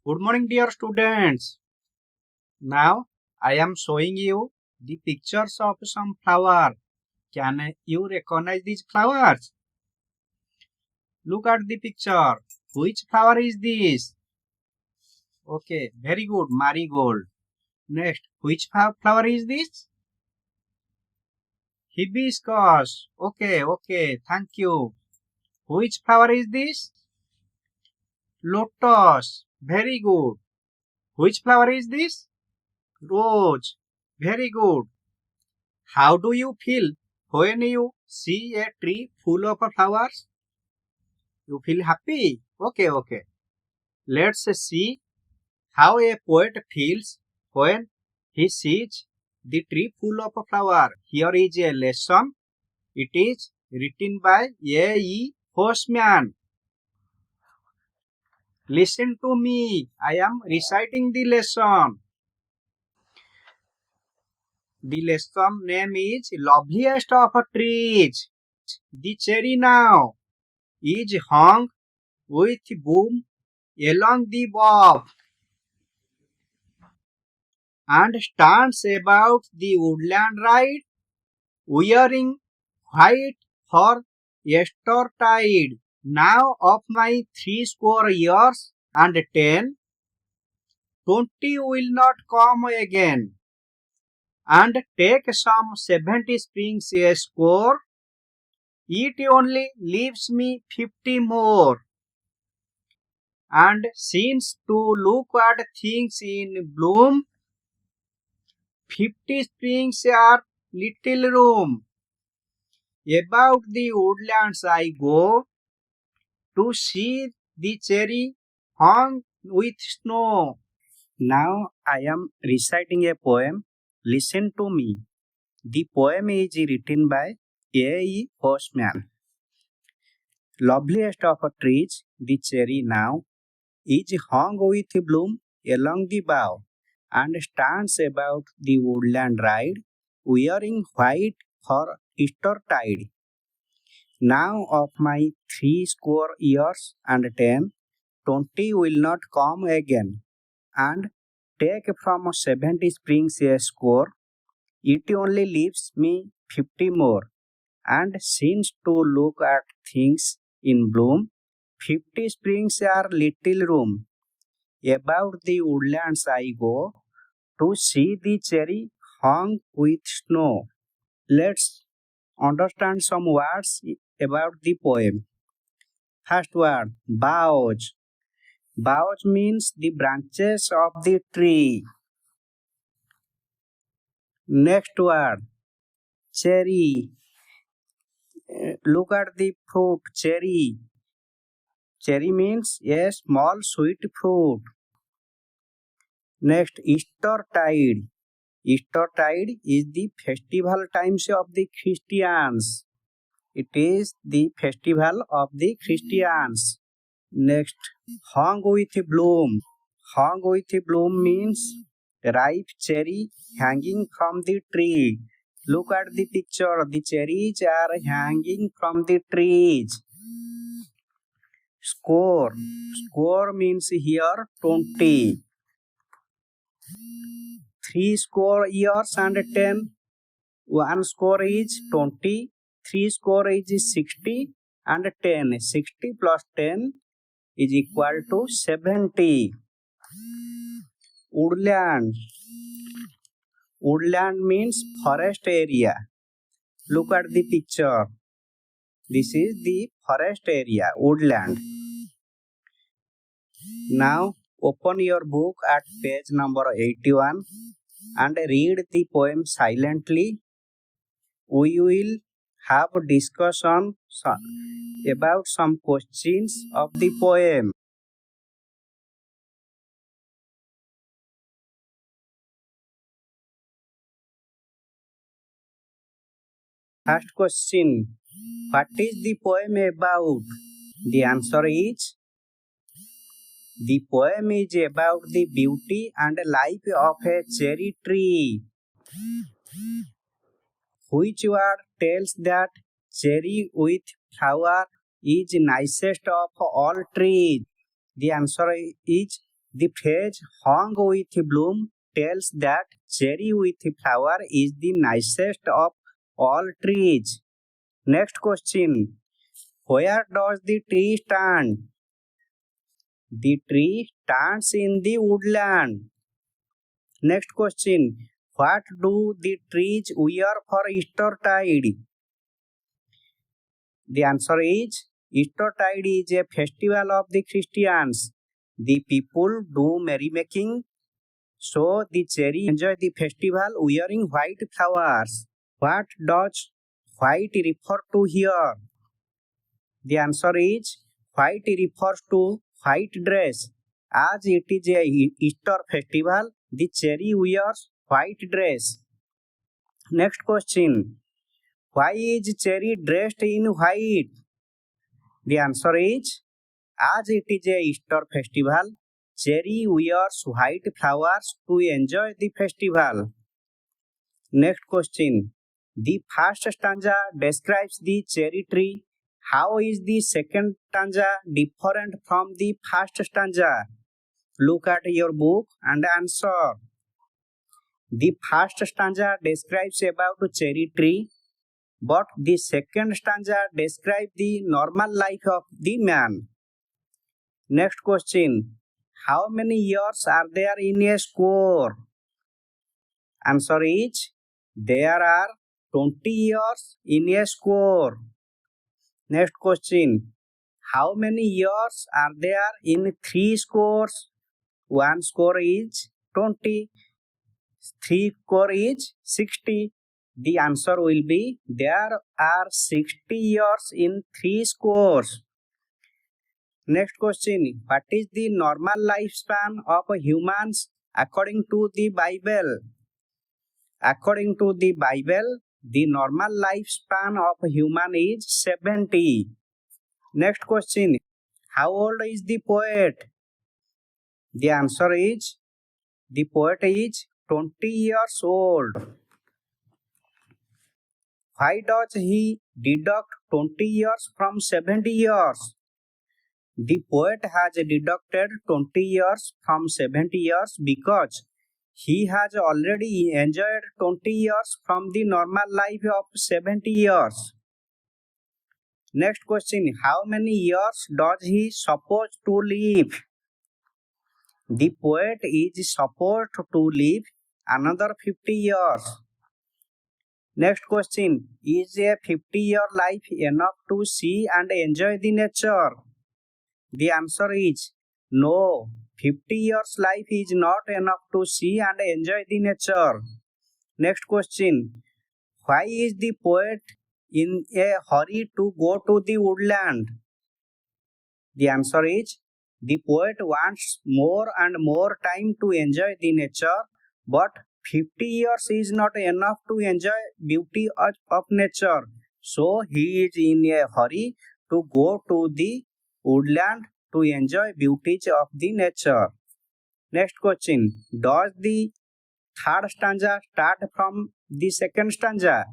Good morning, dear students. Now I am showing you the pictures of some flower. Can you recognize these flowers? Look at the picture. Which flower is this? Okay, very good, marigold. Next, which flower is this? Hibiscus. Okay, thank you. Which flower is this? Lotus. Very good. Which flower is this? Rose. Very good. How do you feel when you see a tree full of flowers? You feel happy? Okay. Let's see how a poet feels when he sees the tree full of flowers. Here is a lesson. It is written by A.E. Postman. Listen to me. I am reciting the lesson. The lesson name is Loveliest of Trees. The cherry now is hung with boom along the bough and stands about the woodland ride, wearing white for Eastertide. Now of my 80 years and 10, 20 will not come again, and take some 70 springs a score. It only leaves me 50 more. And since to look at things in bloom, 50 springs are little room. About the woodlands I go to see the cherry hung with snow. Now I am reciting a poem. Listen to me. The poem is written by A.E. Postman. Loveliest of trees, the cherry now is hung with bloom along the bough and stands about the woodland ride, wearing white for Eastertide. Now of my 80 years and 10, 20 will not come again, and take from 70 springs a score. It only leaves me 50 more, and since to look at things in bloom, 50 springs are little room. About the woodlands I go to see the cherry hung with snow. Let's understand some words about the poem. First word, boughs. Boughs means the branches of the tree. Next word, cherry. Look at the fruit, cherry. Cherry means a small sweet fruit. Next, Eastertide. Eastertide is the festival times of the Christians. It is the festival of the Christians. Next, hung with bloom. Hung with bloom means ripe cherry hanging from the tree. Look at the picture. The cherries are hanging from the trees. Score. Score means here 20. 80 years and 10. 1 score is 20. 3 score is 60 and 10. 60 plus 10 is equal to 70. Woodland. Woodland means forest area. Look at the picture. This is the forest area, woodland. Now open your book at page number 81 and read the poem silently. We will have a discussion about some questions of the poem. First question, what is the poem about? The answer is, the poem is about the beauty and life of a cherry tree. Which word tells that cherry with flower is nicest of all trees? The answer is The phrase hung with bloom tells that cherry with flower is the nicest of all trees. Next question. Where does the tree stand? The tree stands in the woodland. Next question. What do the trees wear for Eastertide? The answer is Eastertide is a festival of the Christians. The people do merrymaking, so the cherry enjoy the festival wearing white flowers. What does white refer to here? The answer is white refers to white dress. As it is a Easter festival, the cherry wears white dress. Next question. Why is cherry dressed in white? The answer is as it is a Easter festival, cherry wears white flowers to enjoy the festival. Next question. The first stanza describes the cherry tree. How is the second stanza different from the first stanza? Look at your book and answer. The first stanza describes about cherry tree, but the second stanza describes the normal life of the man. Next question. How many years are there in a score? Answer is there are 20 years in a score. Next question. How many years are there in 3 scores? 1 score is 20. 3 score is 60. The answer will be there are 60 years in 3 scores. Next question. What is the normal lifespan of humans according to the Bible? According to the Bible, the normal lifespan of human is 70. Next question. How old is the poet? The answer is the poet is 20 years old. Why does he deduct 20 years from 70 years? The poet has deducted 20 years from 70 years because he has already enjoyed 20 years from the normal life of 70 years. Next question. How many years does he suppose to live? The poet is supposed to live another 50 years. Next question. Is a 50-year life enough to see and enjoy the nature? The answer is no. 50 years life is not enough to see and enjoy the nature. Next question. Why is the poet in a hurry to go to the woodland? The answer is the poet wants more and more time to enjoy the nature, but 50 years is not enough to enjoy beauty of nature. So he is in a hurry to go to the woodland to enjoy beauties of the nature. Next question. Does the third stanza start from the second stanza?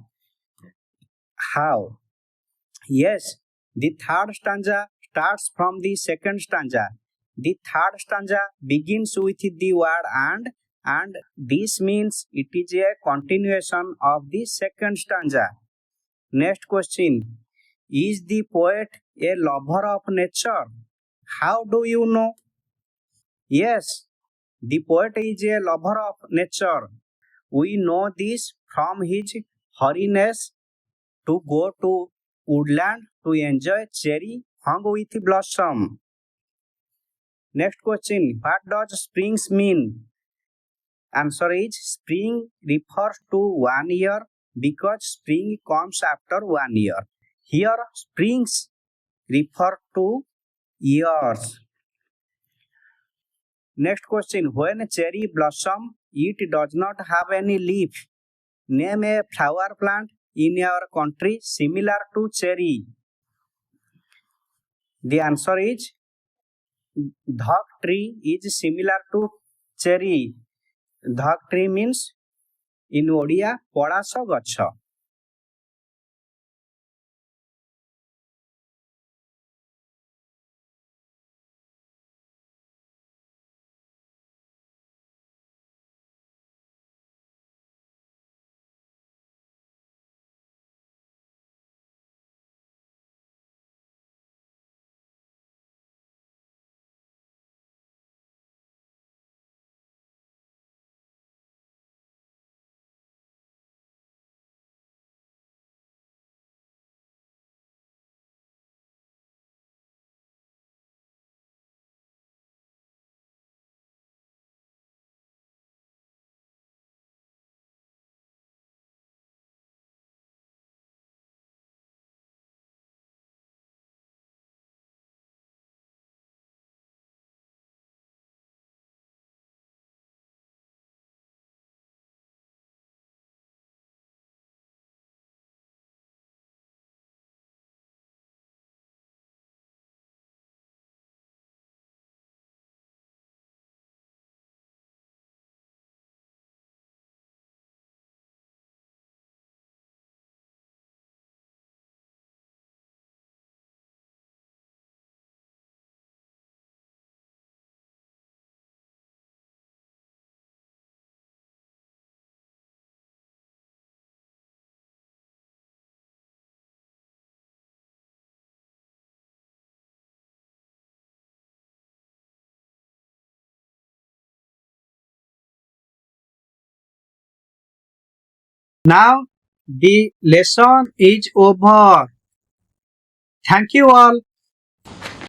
How? Yes, the third stanza starts from the second stanza. The third stanza begins with the word and this means it is a continuation of the second stanza. Next question. Is the poet a lover of nature? How do you know? Yes, the poet is a lover of nature. We know this from his hurriness to go to woodland to enjoy cherry hung with blossom. Next question. What does springs mean? Answer is spring refers to 1 year because spring comes after 1 year. Here springs refer to years. Next question. When cherry blossom, it does not have any leaf. Name a flower plant in our country similar to cherry. The answer is dhak tree is similar to cherry. Dhak tree means in Odia ପଳାଶ ଗଛ. Now the lesson is over. Thank you all.